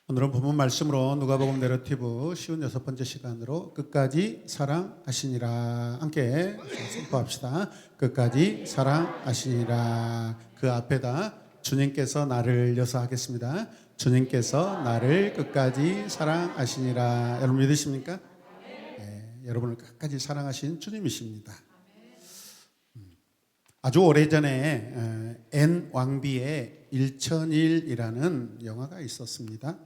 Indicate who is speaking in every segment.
Speaker 1: 오늘은 본문 말씀으로 누가복음 내러티브 쉬운 6번째 시간으로 끝까지 사랑하시니라 함께 선포합시다. 끝까지 사랑하시니라. 그 앞에다 주님께서 나를 이어서 하겠습니다. 주님께서 나를 끝까지 사랑하시니라. 여러분 믿으십니까? 네, 여러분을 끝까지 사랑하신 주님이십니다. 아주 오래전에 앤 왕비의 1001이라는 영화가 있었습니다.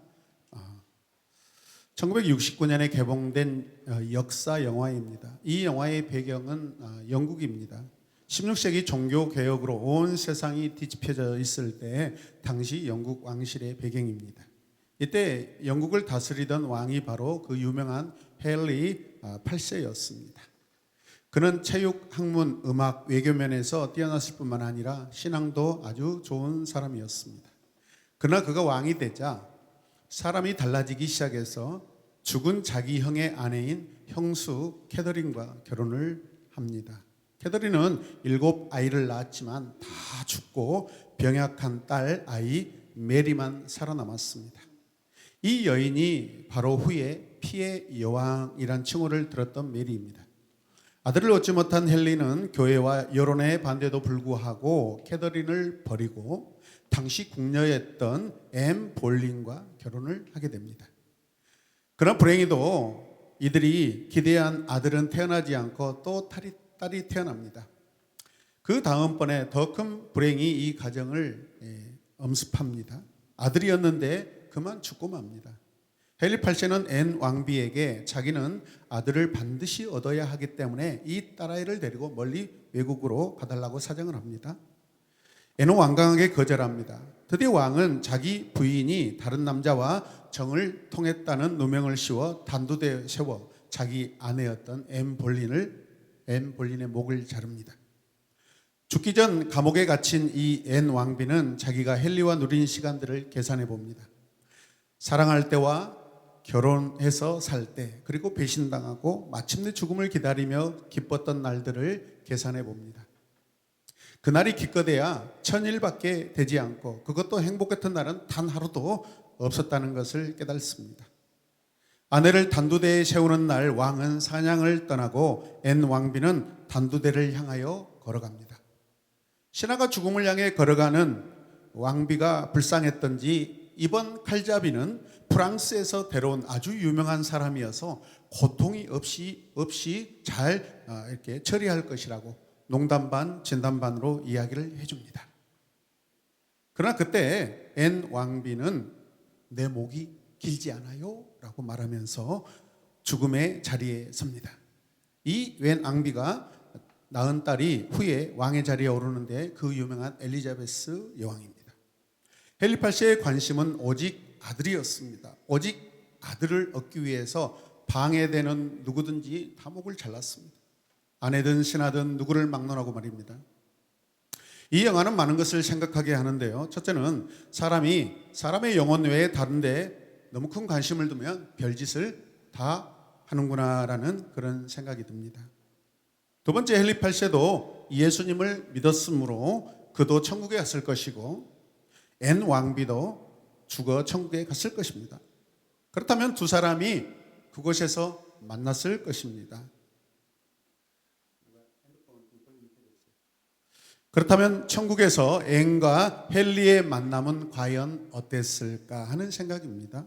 Speaker 1: 1969년에 개봉된 역사 영화입니다. 이 영화의 배경은 영국입니다. 16세기 종교개혁으로 온 세상이 뒤집혀져 있을 때 당시 영국 왕실의 배경입니다. 이때 영국을 다스리던 왕이 바로 그 유명한 헨리 8세였습니다. 그는 체육, 학문, 음악, 외교 면에서 뛰어났을 뿐만 아니라 신앙도 아주 좋은 사람이었습니다. 그러나 그가 왕이 되자 사람이 달라지기 시작해서 죽은 자기 형의 아내인 형수 캐더린과 결혼을 합니다. 캐더린은 7아이를 낳았지만 다 죽고 병약한 딸 아이 메리만 살아남았습니다. 이 여인이 바로 후에 피의 여왕이란 칭호를 들었던 메리입니다. 아들을 얻지 못한 헨리는 교회와 여론의 반대도 불구하고 캐더린을 버리고 당시 궁녀였던 앤 볼린과 결혼을 하게 됩니다. 그러나 불행히도 이들이 기대한 아들은 태어나지 않고 또 딸이 태어납니다. 그 다음번에 더 큰 불행이 이 가정을 엄습합니다. 아들이었는데 그만 죽고 맙니다. 헨리 8세는 앤 왕비에게 자기는 아들을 반드시 얻어야 하기 때문에 이 딸아이를 데리고 멀리 외국으로 가달라고 사정을 합니다. 앤은 완강하게 거절합니다. 드디어 왕은 자기 부인이 다른 남자와 정을 통했다는 누명을 씌워 단두대에 세워 자기 아내였던 앤 볼린의 목을 자릅니다. 죽기 전 감옥에 갇힌 이 앤 왕비는 자기가 헨리와 누린 시간들을 계산해 봅니다. 사랑할 때와 결혼해서 살 때, 그리고 배신당하고 마침내 죽음을 기다리며 기뻤던 날들을 계산해 봅니다. 그날이 기껏해야 1000일밖에 되지 않고 그것도 행복했던 날은 단 하루도 없었다는 것을 깨닫습니다. 아내를 단두대에 세우는 날 왕은 사냥을 떠나고 앤 왕비는 단두대를 향하여 걸어갑니다. 신하가 죽음을 향해 걸어가는 왕비가 불쌍했던지 이번 칼잡이는 프랑스에서 데려온 아주 유명한 사람이어서 고통이 없이 잘 이렇게 처리할 것이라고 농담 반 진담 반으로 이야기를 해줍니다. 그러나 그때 앤 왕비는 내 목이 길지 않아요? 라고 말하면서 죽음의 자리에 섭니다. 이 앤 왕비가 낳은 딸이 후에 왕의 자리에 오르는데 그 유명한 엘리자베스 여왕입니다. 헨리 8세의 관심은 오직 아들이었습니다. 오직 아들을 얻기 위해서 방해되는 누구든지 다 목을 잘랐습니다. 아내든 신하든 누구를 막론하고 말입니다. 이 영화는 많은 것을 생각하게 하는데요. 첫째는 사람의 영혼 외에 다른데 너무 큰 관심을 두면 별짓을 다 하는구나라는 그런 생각이 듭니다. 두 번째, 헨리 8세도 예수님을 믿었으므로 그도 천국에 갔을 것이고 앤 왕비도 죽어 천국에 갔을 것입니다. 그렇다면 두 사람이 그곳에서 만났을 것입니다. 그렇다면 천국에서 앤과 헨리의 만남은 과연 어땠을까 하는 생각입니다.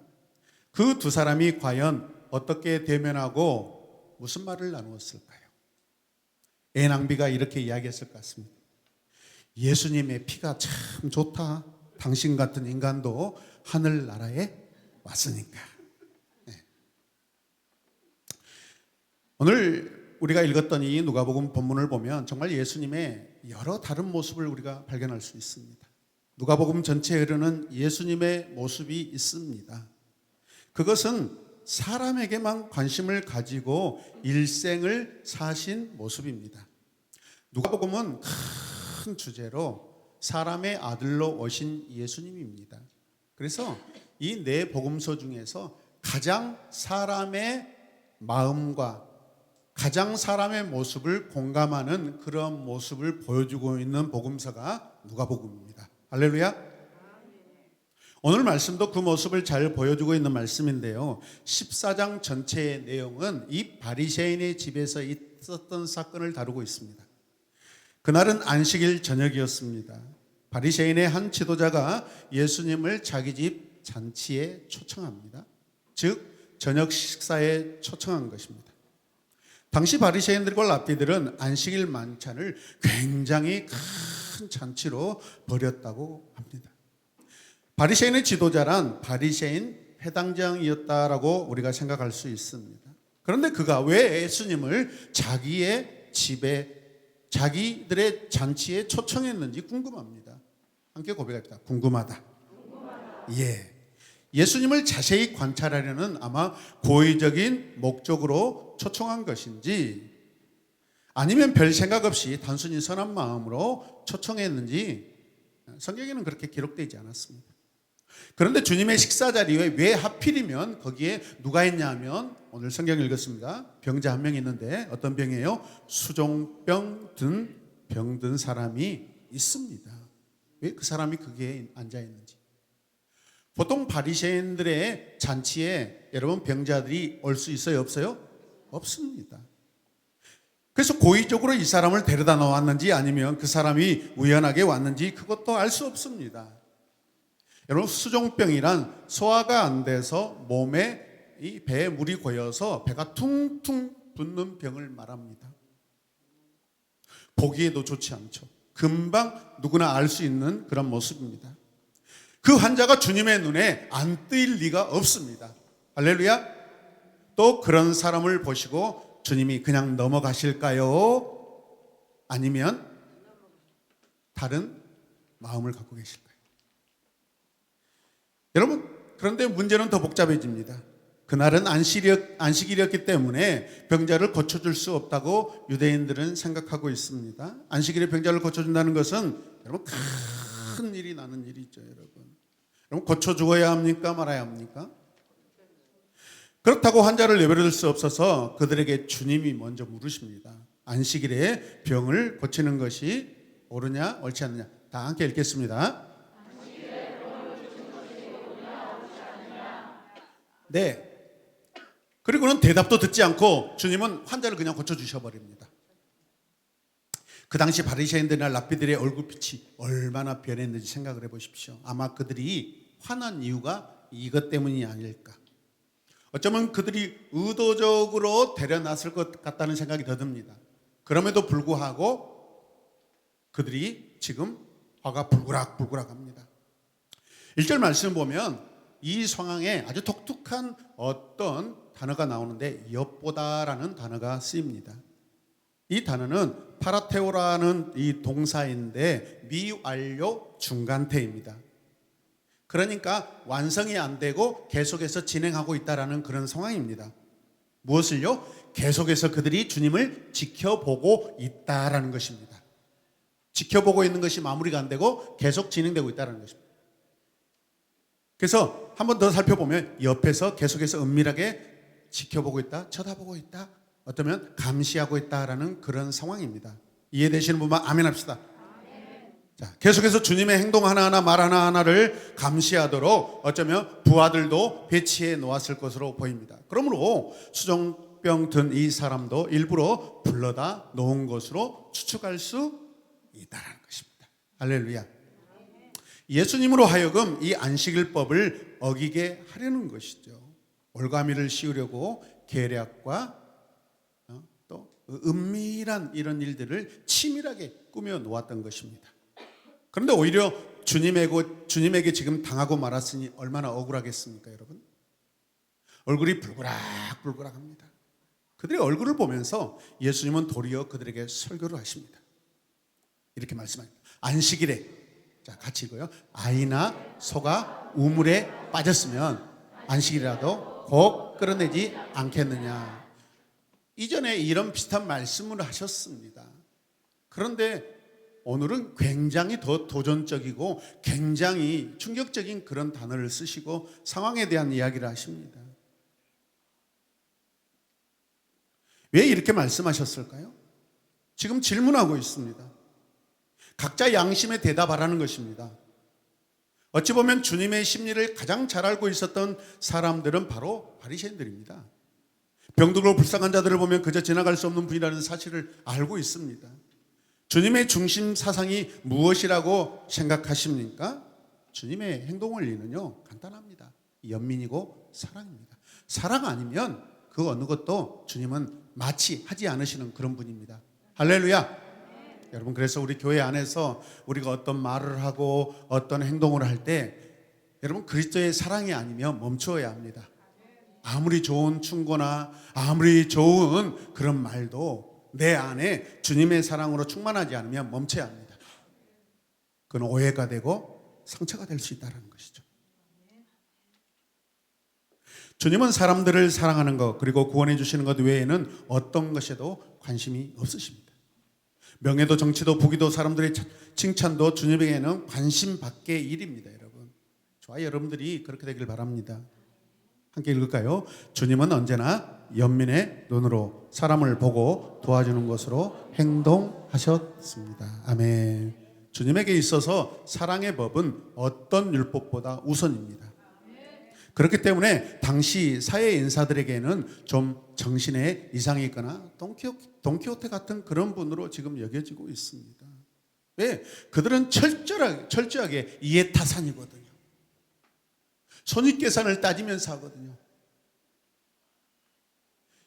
Speaker 1: 그 두 사람이 과연 어떻게 대면하고 무슨 말을 나누었을까요? 앤 왕비가 이렇게 이야기했을 것 같습니다. 예수님의 피가 참 좋다. 당신 같은 인간도 하늘나라에 왔으니까. 네. 오늘 우리가 읽었던 이 누가복음 본문을 보면 정말 예수님의 여러 다른 모습을 우리가 발견할 수 있습니다. 누가복음 전체에 흐르는 예수님의 모습이 있습니다. 그것은 사람에게만 관심을 가지고 일생을 사신 모습입니다. 누가복음은 큰 주제로 사람의 아들로 오신 예수님입니다. 그래서 이 네 복음서 중에서 가장 사람의 마음과 가장 사람의 모습을 공감하는 그런 모습을 보여주고 있는 복음서가 누가복음입니다. 할렐루야. 오늘 말씀도 그 모습을 잘 보여주고 있는 말씀인데요. 14장 전체의 내용은 이 바리새인의 집에서 있었던 사건을 다루고 있습니다. 그날은 안식일 저녁이었습니다. 바리새인의 한 지도자가 예수님을 자기 집 잔치에 초청합니다. 즉 저녁 식사에 초청한 것입니다. 당시 바리새인들과 랍비들은 안식일 만찬을 굉장히 큰 잔치로 벌였다고 합니다. 바리새인의 지도자란 바리새인 회당장이었다라고 우리가 생각할 수 있습니다. 그런데 그가 왜 예수님을 자기의 집에 자기들의 잔치에 초청했는지 궁금합니다. 함께 고백합니다. 궁금하다. 예. 예수님을 자세히 관찰하려는 아마 고의적인 목적으로 초청한 것인지 아니면 별 생각 없이 단순히 선한 마음으로 초청했는지 성경에는 그렇게 기록되지 않았습니다. 그런데 주님의 식사 자리에 왜 하필이면 거기에 누가 있냐면 오늘 성경 읽었습니다. 병자 한 명 있는데 어떤 병이에요? 수종병 병든 사람이 있습니다. 왜 그 사람이 거기에 앉아 있는지. 보통 바리새인들의 잔치에 여러분 병자들이 올 수 있어요? 없어요? 없습니다. 그래서 고의적으로 이 사람을 데려다 놓았는지 아니면 그 사람이 우연하게 왔는지 그것도 알 수 없습니다. 여러분 수종병이란 소화가 안 돼서 몸에 이 배에 물이 고여서 배가 퉁퉁 붓는 병을 말합니다. 보기에도 좋지 않죠. 금방 누구나 알 수 있는 그런 모습입니다. 그 환자가 주님의 눈에 안 뜨일 리가 없습니다. 할렐루야. 또 그런 사람을 보시고 주님이 그냥 넘어가실까요? 아니면 다른 마음을 갖고 계실까요? 여러분, 그런데 문제는 더 복잡해집니다. 그날은 안식일이었기 때문에 병자를 고쳐줄 수 없다고 유대인들은 생각하고 있습니다. 안식일에 병자를 고쳐준다는 것은 여러분 큰 일이 나는 일이죠. 여러분 고쳐 죽어야 합니까? 말아야 합니까? 그렇다고 환자를 내버려둘 수 없어서 그들에게 주님이 먼저 물으십니다. 안식일에 병을 고치는 것이 옳으냐 옳지 않느냐. 다 함께 읽겠습니다. 네. 그리고는 대답도 듣지 않고 주님은 환자를 그냥 고쳐주셔버립니다. 그 당시 바리새인들이나 랍비들의 얼굴빛이 얼마나 변했는지 생각을 해보십시오. 아마 그들이 화난 이유가 이것 때문이 아닐까. 어쩌면 그들이 의도적으로 데려놨을 것 같다는 생각이 더 듭니다. 그럼에도 불구하고 그들이 지금 화가 불그락불그락합니다. 1절 말씀을 보면 이 상황에 아주 독특한 어떤 단어가 나오는데 엿보다라는 단어가 쓰입니다. 이 단어는 파라테오라는 이 동사인데 미완료 중간태입니다. 그러니까 완성이 안 되고 계속해서 진행하고 있다라는 그런 상황입니다. 무엇을요? 계속해서 그들이 주님을 지켜보고 있다라는 것입니다. 지켜보고 있는 것이 마무리가 안 되고 계속 진행되고 있다는 것입니다. 그래서 한 번 더 살펴보면 옆에서 계속해서 은밀하게 지켜보고 있다, 쳐다보고 있다, 어쩌면 감시하고 있다라는 그런 상황입니다. 이해되시는 분만 아멘 합시다. 자, 계속해서 주님의 행동 하나하나 말 하나하나를 감시하도록 어쩌면 부하들도 배치해 놓았을 것으로 보입니다. 그러므로 수종병 든 이 사람도 일부러 불러다 놓은 것으로 추측할 수 있다는 것입니다. 할렐루야. 예수님으로 하여금 이 안식일법을 어기게 하려는 것이죠. 올가미를 씌우려고 계략과 또 은밀한 이런 일들을 치밀하게 꾸며 놓았던 것입니다. 그런데 오히려 주님에게 지금 당하고 말았으니 얼마나 억울하겠습니까, 여러분? 얼굴이 불그락불그락합니다. 그들의 얼굴을 보면서 예수님은 도리어 그들에게 설교를 하십니다. 이렇게 말씀합니다. 안식일에, 자 같이 읽어요. 아이나 소가 우물에 빠졌으면 안식이라도 곧 끌어내지 않겠느냐. 이전에 이런 비슷한 말씀을 하셨습니다. 그런데 오늘은 굉장히 더 도전적이고 굉장히 충격적인 그런 단어를 쓰시고 상황에 대한 이야기를 하십니다. 왜 이렇게 말씀하셨을까요? 지금 질문하고 있습니다. 각자 양심에 대답하라는 것입니다. 어찌 보면 주님의 심리를 가장 잘 알고 있었던 사람들은 바로 바리새인들입니다. 병들고 불쌍한 자들을 보면 그저 지나갈 수 없는 분이라는 사실을 알고 있습니다. 주님의 중심 사상이 무엇이라고 생각하십니까? 주님의 행동 원리는요, 간단합니다. 연민이고 사랑입니다. 사랑 아니면 그 어느 것도 주님은 마치 하지 않으시는 그런 분입니다. 할렐루야. 여러분, 그래서 우리 교회 안에서 우리가 어떤 말을 하고 어떤 행동을 할 때 여러분, 그리스도의 사랑이 아니면 멈추어야 합니다. 아무리 좋은 충고나 아무리 좋은 그런 말도 내 안에 주님의 사랑으로 충만하지 않으면 멈춰야 합니다. 그건 오해가 되고 상처가 될 수 있다는 것이죠. 주님은 사람들을 사랑하는 것, 그리고 구원해 주시는 것 외에는 어떤 것에도 관심이 없으십니다. 명예도 정치도 부귀도 사람들의 칭찬도 주님에게는 관심 밖의 일입니다. 여러분, 저와 여러분들이 그렇게 되길 바랍니다. 함께 읽을까요? 주님은 언제나 연민의 눈으로 사람을 보고 도와주는 것으로 행동하셨습니다. 아멘. 주님에게 있어서 사랑의 법은 어떤 율법보다 우선입니다. 그렇기 때문에 당시 사회 인사들에게는 좀 정신에 이상이 있거나 돈키호테 같은 그런 분으로 지금 여겨지고 있습니다. 왜? 그들은 철저하게 이해타산이거든요. 손익계산을 따지면서 하거든요.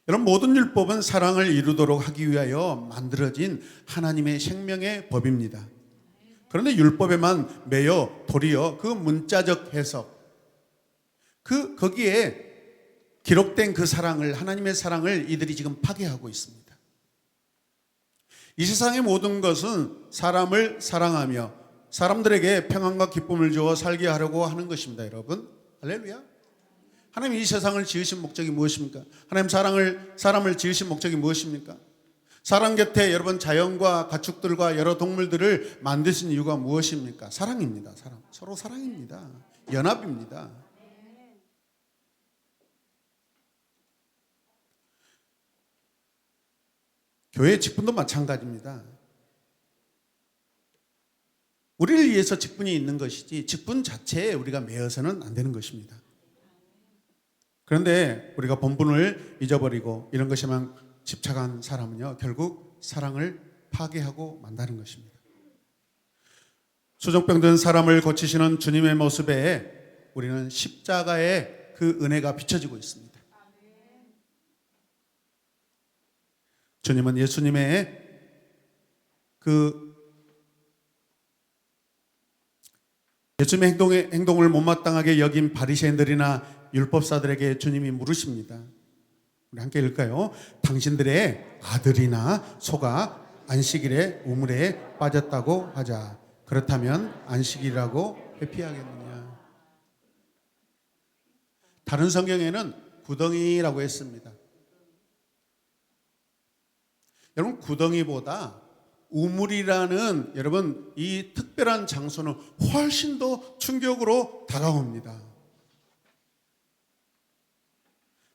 Speaker 1: 여러분, 모든 율법은 사랑을 이루도록 하기 위하여 만들어진 하나님의 생명의 법입니다. 그런데 율법에만 매여 도리어 그 문자적 해석, 거기에 기록된 그 사랑을, 하나님의 사랑을 이들이 지금 파괴하고 있습니다. 이 세상의 모든 것은 사람을 사랑하며 사람들에게 평안과 기쁨을 주어 살게 하려고 하는 것입니다. 여러분, 할렐루야. 하나님 이 세상을 지으신 목적이 무엇입니까? 하나님 사람을 지으신 목적이 무엇입니까? 사람 곁에 여러분 자연과 가축들과 여러 동물들을 만드신 이유가 무엇입니까? 사랑입니다. 사랑. 서로 사랑입니다. 연합입니다. 교회 직분도 마찬가지입니다. 우리를 위해서 직분이 있는 것이지 직분 자체에 우리가 매여서는 안 되는 것입니다. 그런데 우리가 본분을 잊어버리고 이런 것에만 집착한 사람은요, 결국 사랑을 파괴하고 만다는 것입니다. 수종병든 사람을 고치시는 주님의 모습에 우리는 십자가의 그 은혜가 비춰지고 있습니다. 주님은 예수님의 예수님의 행동을 못마땅하게 여긴 바리새인들이나 율법사들에게 주님이 물으십니다. 우리 함께 읽을까요? 당신들의 아들이나 소가 안식일에 우물에 빠졌다고 하자. 그렇다면 안식일이라고 회피하겠느냐? 다른 성경에는 구덩이라고 했습니다. 여러분, 구덩이보다 우물이라는 여러분 이 특별한 장소는 훨씬 더 충격으로 다가옵니다.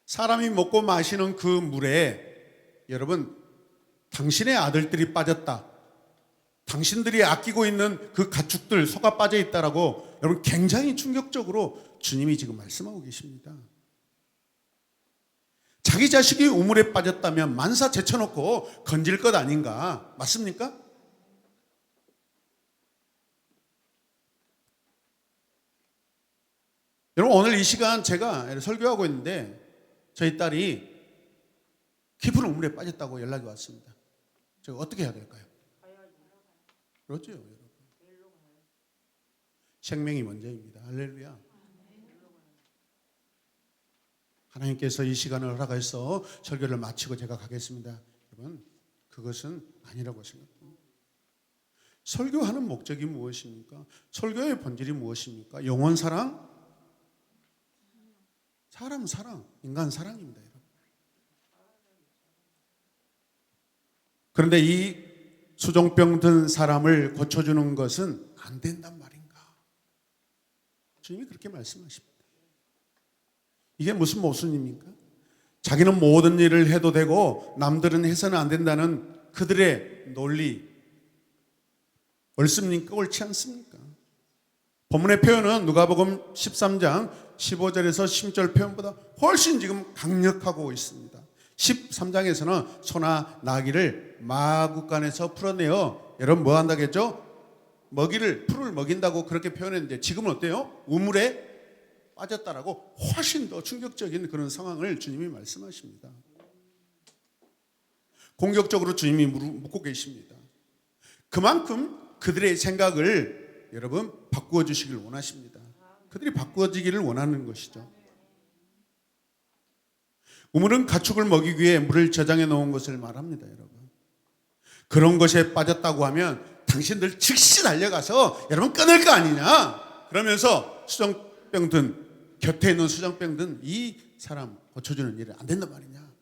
Speaker 1: 사람이 먹고 마시는 그 물에 여러분 당신의 아들들이 빠졌다, 당신들이 아끼고 있는 그 가축들 소가 빠져 있다라고 여러분 굉장히 충격적으로 주님이 지금 말씀하고 계십니다. 자기 자식이 우물에 빠졌다면 만사 제쳐놓고 건질 것 아닌가? 맞습니까? 여러분, 오늘 이 시간 제가 설교하고 있는데 저희 딸이 깊은 우물에 빠졌다고 연락이 왔습니다. 제가 어떻게 해야 될까요? 그렇죠, 여러분. 생명이 먼저입니다. 할렐루야. 하나님께서 이 시간을 허락해서 설교를 마치고 제가 가겠습니다. 여러분, 그것은 아니라고 생각합니다. 설교하는 목적이 무엇입니까? 설교의 본질이 무엇입니까? 영혼 사랑? 사람 사랑, 인간 사랑입니다. 여러분. 그런데 이 수종병 든 사람을 고쳐주는 것은 안 된단 말인가? 주님이 그렇게 말씀하십니다. 이게 무슨 모순입니까? 자기는 모든 일을 해도 되고 남들은 해서는 안 된다는 그들의 논리 옳습니까? 옳지 않습니까? 본문의 표현은 누가복음 13장 15절에서 16절 표현보다 훨씬 지금 강력하고 있습니다. 13장에서는 소나 나귀를 마구간에서 풀어내어 여러분 뭐 한다겠죠? 풀을 먹인다고 그렇게 표현했는데 지금은 어때요? 우물에 빠졌다라고 훨씬 더 충격적인 그런 상황을 주님이 말씀하십니다. 공격적으로 주님이 묻고 계십니다. 그만큼 그들의 생각을 여러분 바꾸어 주시길 원하십니다. 그들이 바꾸어지기를 원하는 것이죠. 우물은 가축을 먹이기 위해 물을 저장해 놓은 것을 말합니다, 여러분. 그런 것에 빠졌다고 하면 당신들 즉시 달려가서 여러분 끊을 거 아니냐? 그러면서 수정병 든 곁에 있는 수정병 든 이 사람 고쳐주는 일은 안 된단 말이냐?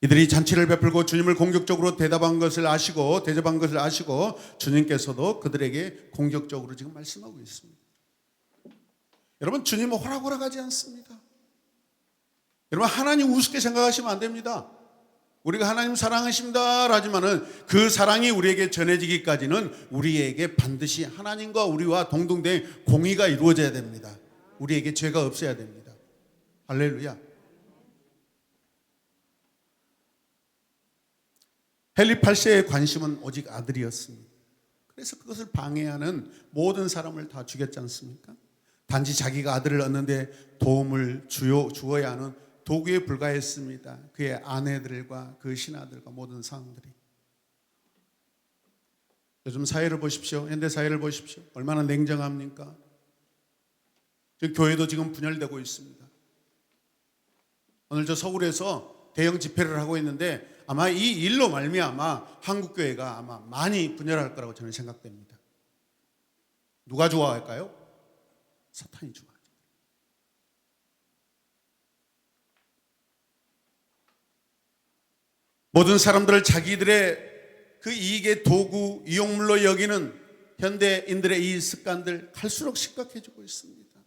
Speaker 1: 이들이 잔치를 베풀고 주님을 공격적으로 대접한 것을 아시고 주님께서도 그들에게 공격적으로 지금 말씀하고 있습니다. 여러분 주님은 호락호락하지 않습니다. 여러분 하나님 우습게 생각하시면 안 됩니다. 우리가 하나님 사랑하십니다 하지만은 그 사랑이 우리에게 전해지기까지는 우리에게 반드시 하나님과 우리와 동등된 공의가 이루어져야 됩니다. 우리에게 죄가 없어야 됩니다. 할렐루야. 헨리 8세의 관심은 오직 아들이었습니다. 그래서 그것을 방해하는 모든 사람을 다 죽였지 않습니까? 단지 자기가 아들을 얻는데 도움을 주어야 하는 도구에 불과했습니다. 그의 아내들과 그 신하들과 모든 상황들이. 요즘 사회를 보십시오. 현대 사회를 보십시오. 얼마나 냉정합니까? 교회도 지금 분열되고 있습니다. 오늘 저 서울에서 대형 집회를 하고 있는데 아마 이 일로 말미암아 한국 교회가 아마 많이 분열할 거라고 저는 생각됩니다. 누가 좋아할까요? 사탄이 좋아하죠. 모든 사람들을 자기들의 그 이익의 도구, 이용물로 여기는 현대인들의 이 습관들 갈수록 심각해지고 있습니다.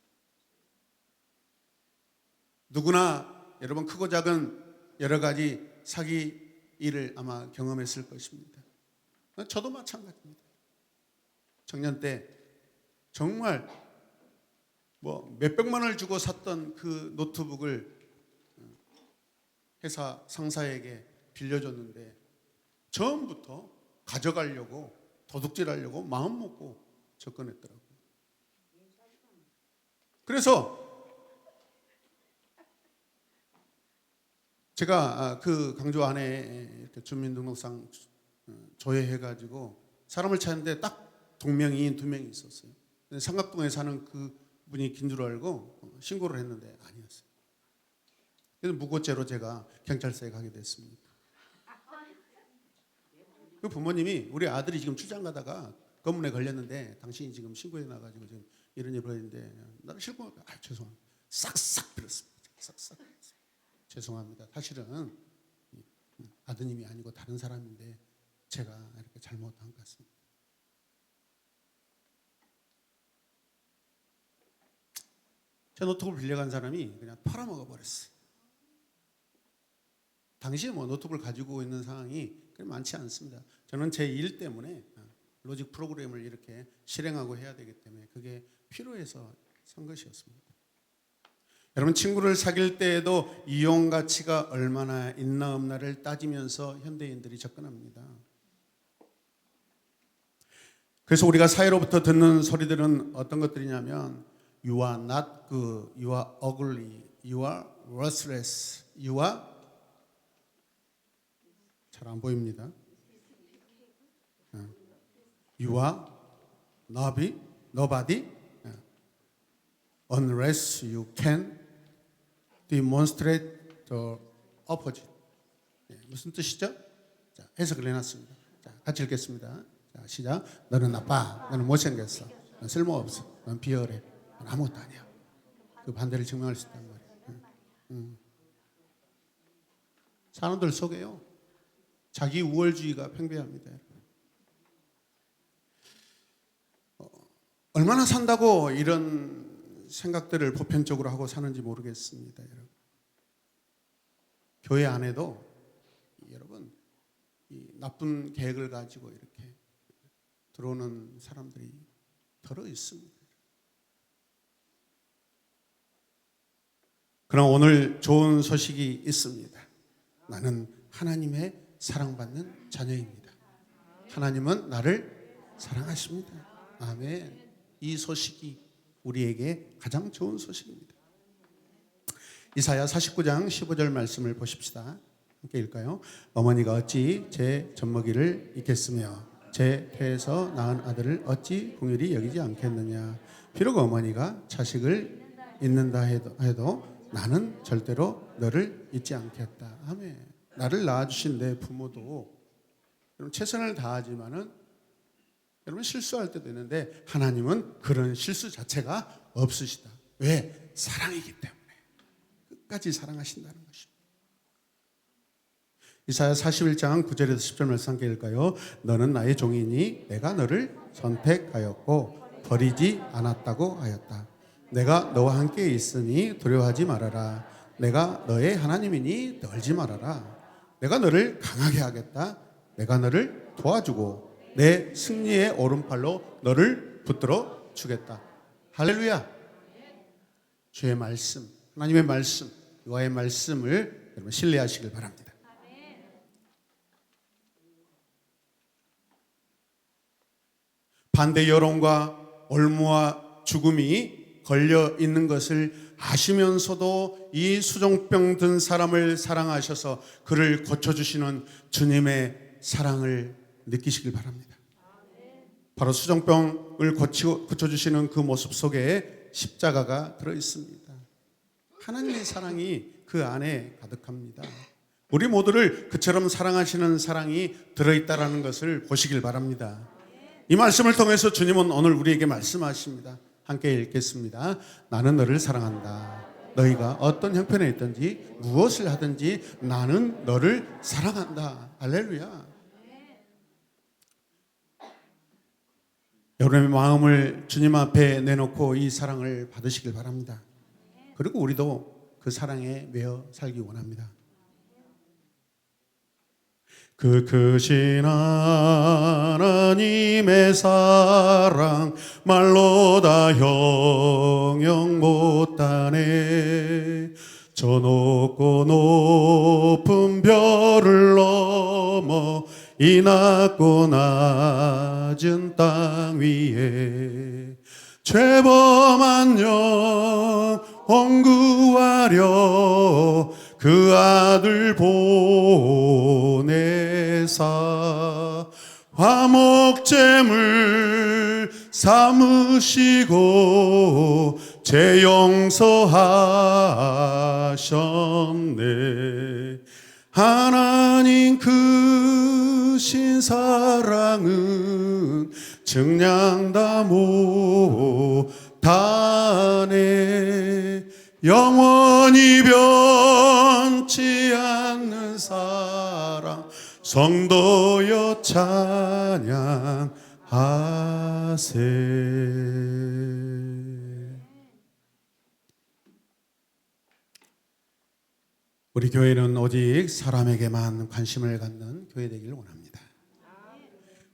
Speaker 1: 누구나 여러분 크고 작은 여러 가지 사기 일을 아마 경험했을 것입니다. 저도 마찬가지입니다. 청년 때 정말 뭐 몇백만 원을 주고 샀던 그 노트북을 회사 상사에게 빌려줬는데 처음부터 가져가려고 도둑질하려고 마음 먹고 접근했더라고요. 그래서 제가 그 강조 안에 이렇게 주민등록상 조회해가지고 사람을 찾는데 딱 동명이인 2명이 있었어요. 삼각동에 사는 그 분이 긴 줄 알고 신고를 했는데 아니었어요. 그래서 무고죄로 제가 경찰서에 가게 됐습니다. 그 부모님이 우리 아들이 지금 출장 가다가 검문에 걸렸는데 당신이 지금 신고해 놔가지고 지금 이런 일이 벌어졌는데 나를 싫고 죄송합니다. 싹싹 빌었습니다. 싹싹. 죄송합니다. 사실은 아드님이 아니고 다른 사람인데 제가 이렇게 잘못한 것 같습니다. 제 노트북을 빌려간 사람이 그냥 팔아먹어 버렸어요. 당시에 뭐 노트북을 가지고 있는 상황이 그렇게 많지 않습니다. 저는 제 일 때문에 로직 프로그램을 이렇게 실행하고 해야 되기 때문에 그게 필요해서 산 것이었습니다. 여러분 친구를 사귈 때에도 이용 가치가 얼마나 있나 없나를 따지면서 현대인들이 접근합니다. 그래서 우리가 사회로부터 듣는 소리들은 어떤 것들이냐면 You are not good, you are ugly, you are worthless, you are 잘 안 보입니다. You are nobody unless you can demonstrate the opposite. 무슨 뜻이죠? 자, 해석을 해놨습니다. 자, 같이 읽겠습니다. 자, 시작. 너는 나빠. 너는 못생겼어. 넌 쓸모없어. 넌 비열해. 넌 아무것도 아니야. 그 반대를 증명할 수 있단 말이에요. 사람들 속에요. 자기 우월주의가 팽배합니다. 얼마나 산다고 이런 생각들을 보편적으로 하고 사는지 모르겠습니다. 여러분. 교회 안에도 여러분 이 나쁜 계획을 가지고 이렇게 들어오는 사람들이 들어 있습니다. 그러나 오늘 좋은 소식이 있습니다. 나는 하나님의 사랑받는 자녀입니다. 하나님은 나를 사랑하십니다. 아멘. 이 소식이 우리에게 가장 좋은 소식입니다. 이사야 49장 15절 말씀을 보십시다. 함께 읽을까요? 어머니가 어찌 제 젖먹이를 잊겠으며 제 태에서 낳은 아들을 어찌 긍휼히 여기지 않겠느냐. 비록 어머니가 자식을 잊는다 해도 나는 절대로 너를 잊지 않겠다. 아멘. 나를 낳아주신 내 부모도 여러분 최선을 다하지만은 여러분 실수할 때도 있는데 하나님은 그런 실수 자체가 없으시다. 왜? 사랑이기 때문에. 끝까지 사랑하신다는 것입니다. 이사야 41장 9절에서 10절 말씀 함께 읽을까요? 너는 나의 종이니 내가 너를 선택하였고 버리지 않았다고 하였다. 내가 너와 함께 있으니 두려워하지 말아라. 내가 너의 하나님이니 떨지 말아라. 내가 너를 강하게 하겠다. 내가 너를 도와주고 내 승리의 오른팔로 너를 붙들어 주겠다. 할렐루야. 주의 말씀, 하나님의 말씀, 여호와의 말씀을 여러분 신뢰하시길 바랍니다. 반대 여론과 올무와 죽음이 걸려 있는 것을 아시면서도 이 수종병 든 사람을 사랑하셔서 그를 고쳐주시는 주님의 사랑을 느끼시길 바랍니다. 바로 수종병을 고쳐주시는 그 모습 속에 십자가가 들어있습니다. 하나님의 사랑이 그 안에 가득합니다. 우리 모두를 그처럼 사랑하시는 사랑이 들어있다는 것을 보시길 바랍니다. 이 말씀을 통해서 주님은 오늘 우리에게 말씀하십니다. 함께 읽겠습니다. 나는 너를 사랑한다. 너희가 어떤 형편에 있든지 무엇을 하든지 나는 너를 사랑한다. 할렐루야. 여러분의 마음을 주님 앞에 내놓고 이 사랑을 받으시길 바랍니다. 그리고 우리도 그 사랑에 매여 살기 원합니다. 그 크신 하나님의 사랑 말로 다 형용 못하네. 저 높고 높은 별을 넘어 이 낮고 낮은 땅 위에 죄범한 영혼 구하려 그 아들 보내사 화목제물 삼으시고 제 용서하셨네. 하나님 크신 사랑은 증량다 못하네. 영원히 변치 않는 사랑 성도여 찬양하세. 우리 교회는 오직 사람에게만 관심을 갖는 교회 되기를 원합니다.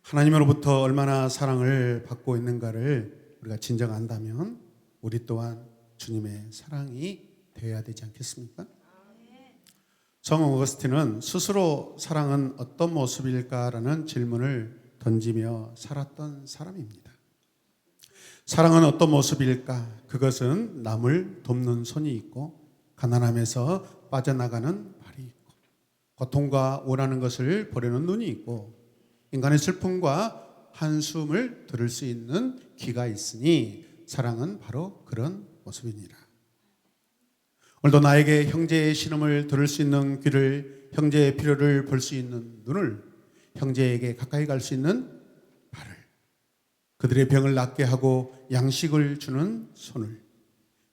Speaker 1: 하나님으로부터 얼마나 사랑을 받고 있는가를 우리가 진정한다면 우리 또한 주님의 사랑이 되어야 되지 않겠습니까? 성 어거스틴은 스스로 사랑은 어떤 모습일까라는 질문을 던지며 살았던 사람입니다. 사랑은 어떤 모습일까? 그것은 남을 돕는 손이 있고 가난함에서 빠져나가는 발이 있고 고통과 원하는 것을 보려는 눈이 있고 인간의 슬픔과 한숨을 들을 수 있는 귀가 있으니 사랑은 바로 그런 모습이니라. 오늘도 나에게 형제의 신음을 들을 수 있는 귀를, 형제의 필요를 볼 수 있는 눈을, 형제에게 가까이 갈 수 있는 발을, 그들의 병을 낫게 하고 양식을 주는 손을,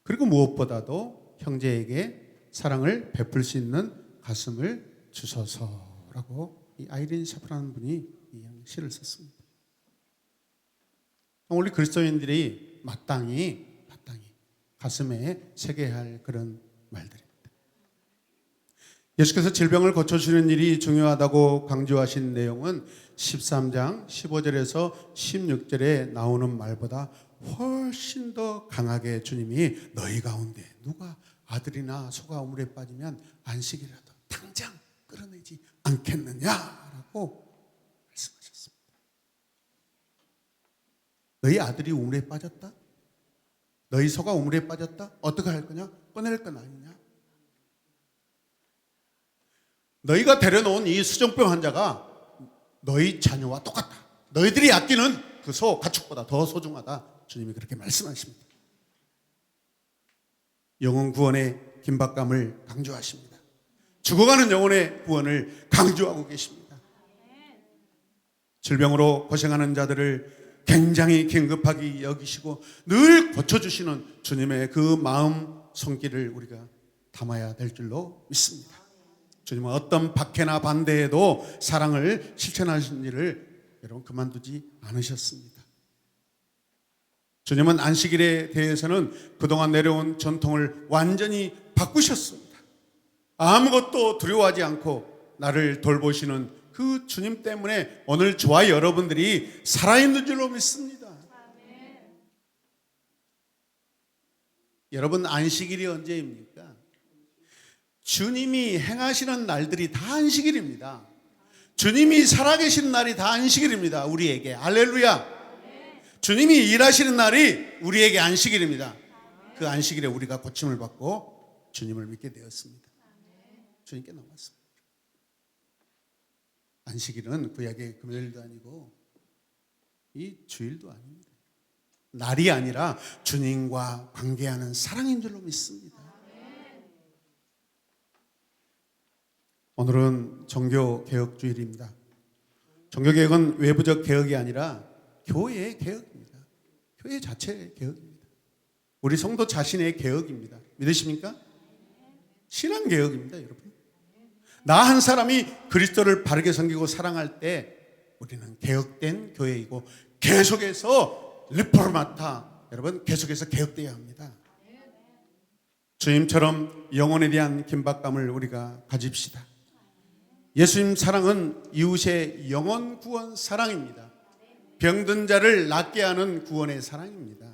Speaker 1: 그리고 무엇보다도 형제에게 사랑을 베풀 수 있는 가슴을 주소서라고 이 아이린 샤프라는 분이 이 시를 썼습니다. 우리 그리스도인들이 마땅히 가슴에 새겨야 할 그런 말들입니다. 예수께서 질병을 고쳐주시는 일이 중요하다고 강조하신 내용은 13장 15절에서 16절에 나오는 말보다 훨씬 더 강하게 주님이 너희 가운데 누가 아들이나 소가 우물에 빠지면 안식이라도 당장 끌어내지 않겠느냐라고 말씀하셨습니다. 너희 아들이 우물에 빠졌다? 너희 소가 우물에 빠졌다? 어떻게 할 거냐? 꺼낼 건 아니냐? 너희가 데려놓은 이 수정병 환자가 너희 자녀와 똑같다. 너희들이 아끼는 그 소, 가축보다 더 소중하다. 주님이 그렇게 말씀하십니다. 영혼 구원의 긴박감을 강조하십니다. 죽어가는 영혼의 구원을 강조하고 계십니다. 질병으로 고생하는 자들을 굉장히 긴급하게 여기시고 늘 고쳐주시는 주님의 그 마음 손길을 우리가 담아야 될 줄로 믿습니다. 주님은 어떤 박해나 반대에도 사랑을 실천하신 일을 여러분 그만두지 않으셨습니다. 주님은 안식일에 대해서는 그동안 내려온 전통을 완전히 바꾸셨습니다. 아무것도 두려워하지 않고 나를 돌보시는 그 주님 때문에 오늘 저와 여러분들이 살아있는 줄로 믿습니다. 여러분 안식일이 언제입니까? 주님이 행하시는 날들이 다 안식일입니다. 주님이 살아계신 날이 다 안식일입니다. 우리에게 할렐루야. 주님이 일하시는 날이 우리에게 안식일입니다. 그 안식일에 우리가 고침을 받고 주님을 믿게 되었습니다. 주님께 나왔습니다. 안식일은 구약의 금요일도 아니고 이 주일도 아닙니다. 날이 아니라 주님과 관계하는 사랑인 줄로 믿습니다. 오늘은 종교개혁주일입니다. 종교개혁은 외부적 개혁이 아니라 교회의 개혁입니다. 교회 자체의 개혁입니다. 우리 성도 자신의 개혁입니다. 믿으십니까? 신앙개혁입니다, 여러분. 나 한 사람이 그리스도를 바르게 섬기고 사랑할 때 우리는 개혁된 교회이고 계속해서 리포르마타, 여러분 계속해서 개혁되어야 합니다. 주님처럼 영혼에 대한 긴박감을 우리가 가집시다. 예수님 사랑은 이웃의 영혼 구원 사랑입니다. 병든 자를 낫게 하는 구원의 사랑입니다.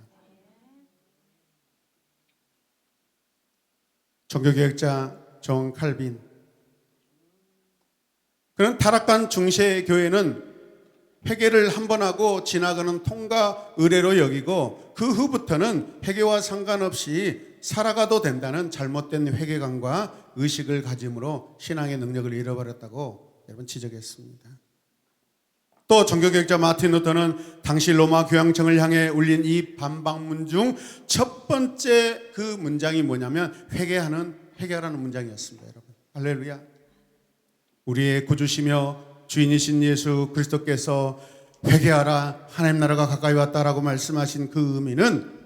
Speaker 1: 종교개혁자 존 칼빈, 그는 타락한 중세 교회는 회개를 한 번 하고 지나가는 통과 의례로 여기고 그 후부터는 회개와 상관없이 살아가도 된다는 잘못된 회개감과 의식을 가짐으로 신앙의 능력을 잃어버렸다고 여러분 지적했습니다. 또 종교개혁자 마틴 루터는 당시 로마 교황청을 향해 울린 이 반박문 중 첫 번째 그 문장이 뭐냐면 회개하라는 문장이었습니다. 여러분 할렐루야. 우리의 구주시며 주인이신 예수 그리스도께서 회개하라 하나님 나라가 가까이 왔다라고 말씀하신 그 의미는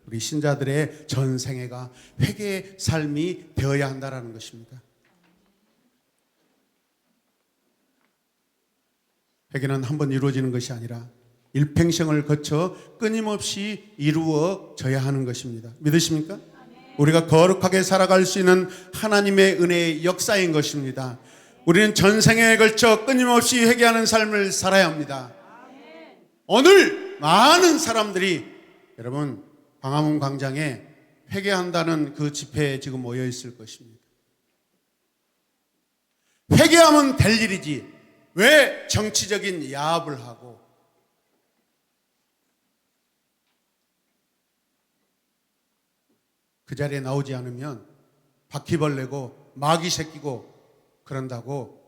Speaker 1: 우리 신자들의 전생애가 회개의 삶이 되어야 한다라는 것입니다. 회개는 한 번 이루어지는 것이 아니라 일평생을 거쳐 끊임없이 이루어져야 하는 것입니다. 믿으십니까? 우리가 거룩하게 살아갈 수 있는 하나님의 은혜의 역사인 것입니다. 우리는 전생에 걸쳐 끊임없이 회개하는 삶을 살아야 합니다. 오늘 많은 사람들이 여러분 광화문 광장에 회개한다는 그 집회에 지금 모여 있을 것입니다. 회개하면 될 일이지 왜 정치적인 야합을 하고 그 자리에 나오지 않으면 바퀴벌레고 마귀 새끼고 그런다고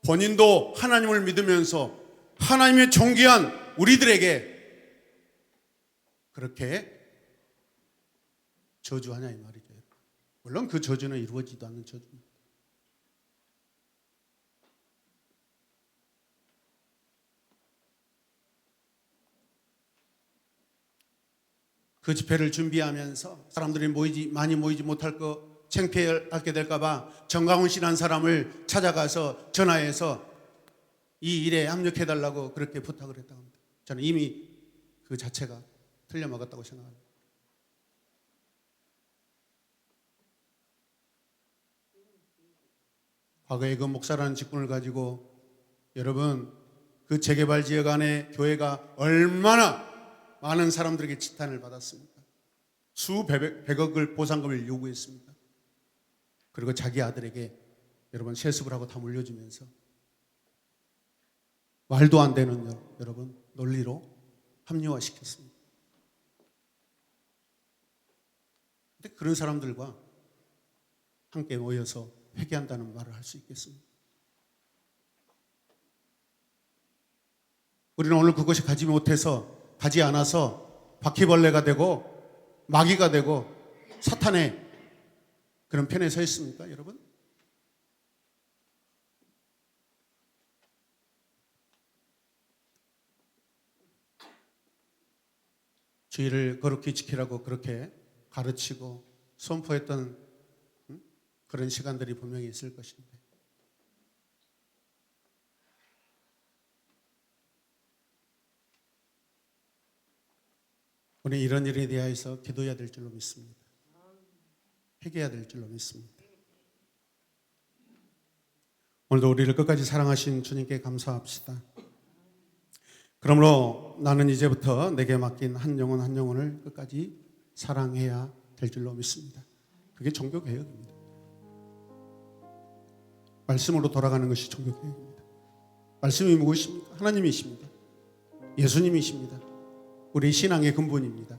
Speaker 1: 본인도 하나님을 믿으면서 하나님의 존귀한 우리들에게 그렇게 저주하냐 이 말이죠. 물론 그 저주는 이루어지지도 않는 저주입니다. 그 집회를 준비하면서 사람들이 많이 모이지 못할 거 창피하게 될까 봐 정강훈 씨라는 사람을 찾아가서 전화해서 이 일에 합력해달라고 그렇게 부탁을 했다고 합니다. 저는 이미 그 자체가 틀려먹었다고 생각합니다. 과거에 그 목사라는 직분을 가지고 여러분 그 재개발 지역 안에 교회가 얼마나 많은 사람들에게 지탄을 받았습니까? 수백억을 보상금을 요구했습니다. 그리고 자기 아들에게 여러분 세습을 하고 다 물려주면서 말도 안 되는 여러분 논리로 합리화시켰습니다. 근데 그런 사람들과 함께 모여서 회개한다는 말을 할 수 있겠습니다. 우리는 오늘 그것이 가지 않아서 바퀴벌레가 되고 마귀가 되고 사탄의 그런 편에 서 있습니까, 여러분? 주의를 거룩히 지키라고 그렇게 가르치고 선포했던 그런 시간들이 분명히 있을 것인데 우리 이런 일에 대해서 기도해야 될 줄로 믿습니다. 회개해야 될 줄로 믿습니다. 오늘도 우리를 끝까지 사랑하신 주님께 감사합시다. 그러므로 나는 이제부터 내게 맡긴 한 영혼 한 영혼을 끝까지 사랑해야 될 줄로 믿습니다. 그게 종교개혁입니다. 말씀으로 돌아가는 것이 종교개혁입니다. 말씀이 무엇입니까? 하나님이십니다. 예수님이십니다. 우리 신앙의 근본입니다.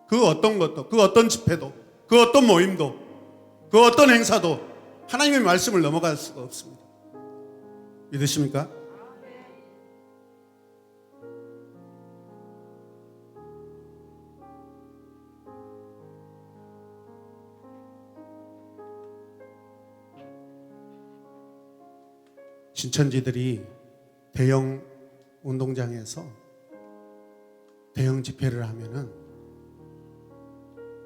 Speaker 1: 그 어떤 것도, 그 어떤 집회도, 그 어떤 모임도, 그 어떤 행사도 하나님의 말씀을 넘어갈 수가 없습니다. 믿으십니까? 신천지들이 대형 운동장에서 대형 집회를 하면은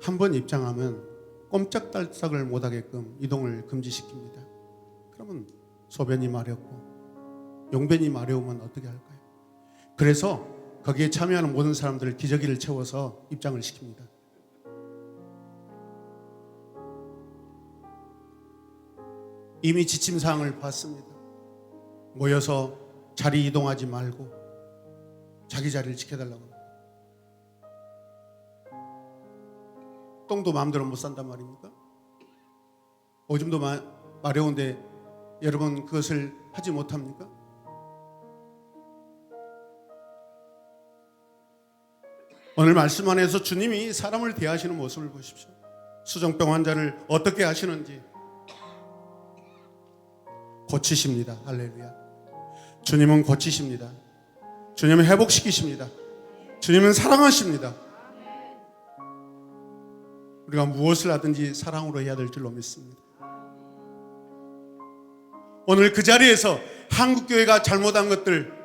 Speaker 1: 한 번 입장하면 꼼짝달싹을 못하게끔 이동을 금지시킵니다. 그러면 소변이 마렵고 용변이 마려우면 어떻게 할까요? 그래서 거기에 참여하는 모든 사람들을 기저귀를 채워서 입장을 시킵니다. 이미 지침사항을 봤습니다. 모여서 자리 이동하지 말고 자기 자리를 지켜달라고 합니다. 똥도 마음대로 못 산단 말입니까? 오줌도 마려운데 여러분 그것을 하지 못합니까? 오늘 말씀 안에서 주님이 사람을 대하시는 모습을 보십시오. 수정병 환자를 어떻게 하시는지 고치십니다. 할렐루야. 주님은 고치십니다. 주님은 회복시키십니다. 주님은 사랑하십니다. 우리가 무엇을 하든지 사랑으로 해야 될 줄로 믿습니다. 오늘 그 자리에서 한국교회가 잘못한 것들,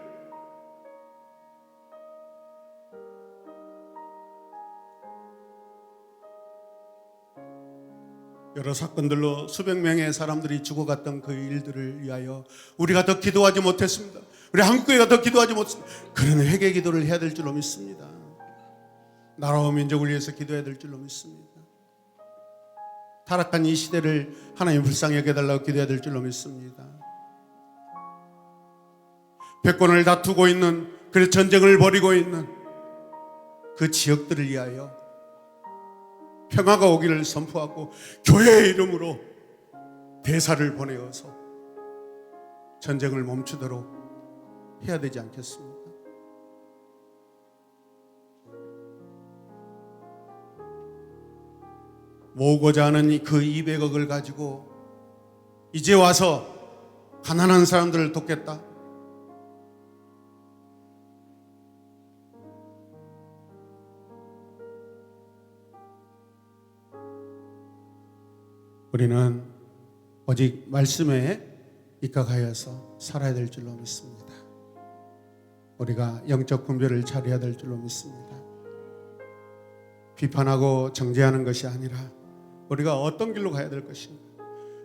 Speaker 1: 여러 사건들로 수백 명의 사람들이 죽어갔던 그 일들을 위하여 우리가 더 기도하지 못했습니다. 우리 한국교회가 더 기도하지 못했습니다. 그런 회개 기도를 해야 될 줄로 믿습니다. 나라와 민족을 위해서 기도해야 될 줄로 믿습니다. 타락한 이 시대를 하나님 불쌍히 여겨달라고 기도해야 될 줄로 믿습니다. 패권을 다투고 있는, 그래서 전쟁을 벌이고 있는 그 지역들을 위하여 평화가 오기를 선포하고 교회의 이름으로 대사를 보내어서 전쟁을 멈추도록 해야 되지 않겠습니까? 모으고자 하는 그 200억을 가지고 이제 와서 가난한 사람들을 돕겠다. 우리는 오직 말씀에 입각하여서 살아야 될 줄로 믿습니다. 우리가 영적 분별을 잘해야 될 줄로 믿습니다. 비판하고 정죄하는 것이 아니라 우리가 어떤 길로 가야 될 것인가.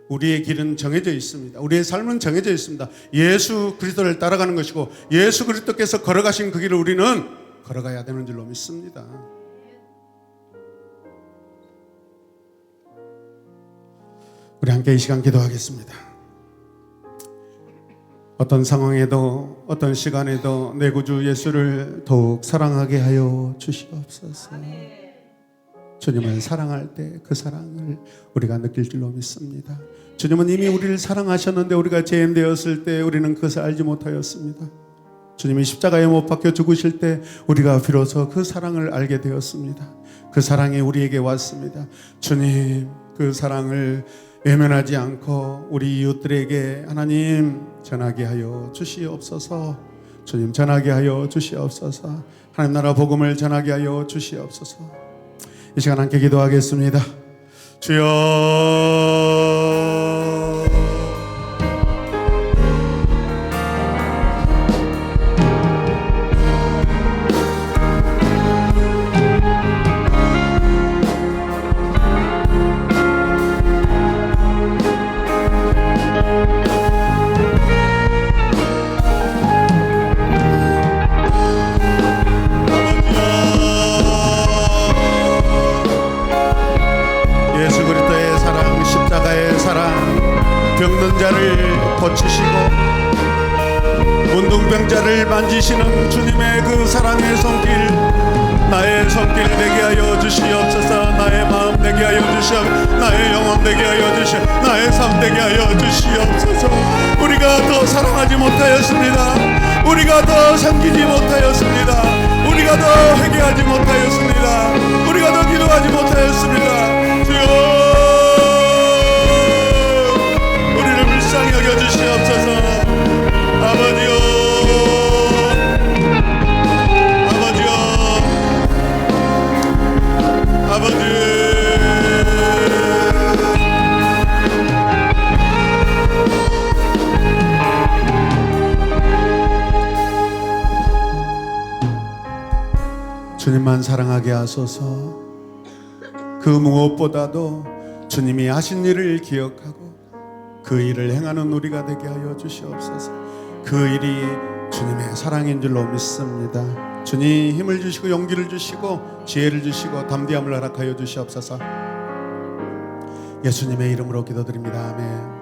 Speaker 1: 우리의 길은 정해져 있습니다. 우리의 삶은 정해져 있습니다. 예수 그리스도를 따라가는 것이고 예수 그리스도께서 걸어가신 그 길을 우리는 걸어가야 되는 줄로 믿습니다. 우리 함께 이 시간 기도하겠습니다. 어떤 상황에도 어떤 시간에도 내 구주 예수를 더욱 사랑하게 하여 주시옵소서. 주님을 사랑할 때 그 사랑을 우리가 느낄 줄로 믿습니다. 주님은 이미 우리를 사랑하셨는데 우리가 죄인 되었을 때 우리는 그것을 알지 못하였습니다. 주님이 십자가에 못 박혀 죽으실 때 우리가 비로소 그 사랑을 알게 되었습니다. 그 사랑이 우리에게 왔습니다. 주님, 그 사랑을 외면하지 않고 우리 이웃들에게 하나님 전하게 하여 주시옵소서. 주님, 전하게 하여 주시옵소서. 하나님 나라 복음을 전하게 하여 주시옵소서. 이 시간 함께 기도하겠습니다. 주여, 예수 그리스도의 사랑, 십자가의 사랑, 병든 자를 고치시고 문둥병자를 만지시는 주님의 그 사랑의 손길, 나의 손길 되게 하여 주시옵소서. 나의 마음 되게 하여 주시옵소서. 나의 영혼 되게 하여 주시옵소서. 나의 삶 되게 하여 주시옵소서. 우리가 더 사랑하지 못하였습니다. 우리가 더 섬기지 못하였습니다. 우리가 더 회개하지 못하였습니다. 우리가 더 기도하지 못하였습니다. 주여, 우리를 불쌍히 여겨주시옵소서. 아버지여, 아버지여, 아버지. 주님만 사랑하게 하소서. 그 무엇보다도 주님이 하신 일을 기억하고 그 일을 행하는 우리가 되게 하여 주시옵소서. 그 일이 주님의 사랑인 줄로 믿습니다. 주님 힘을 주시고 용기를 주시고 지혜를 주시고 담대함을 허락하여 주시옵소서. 예수님의 이름으로 기도드립니다. 아멘.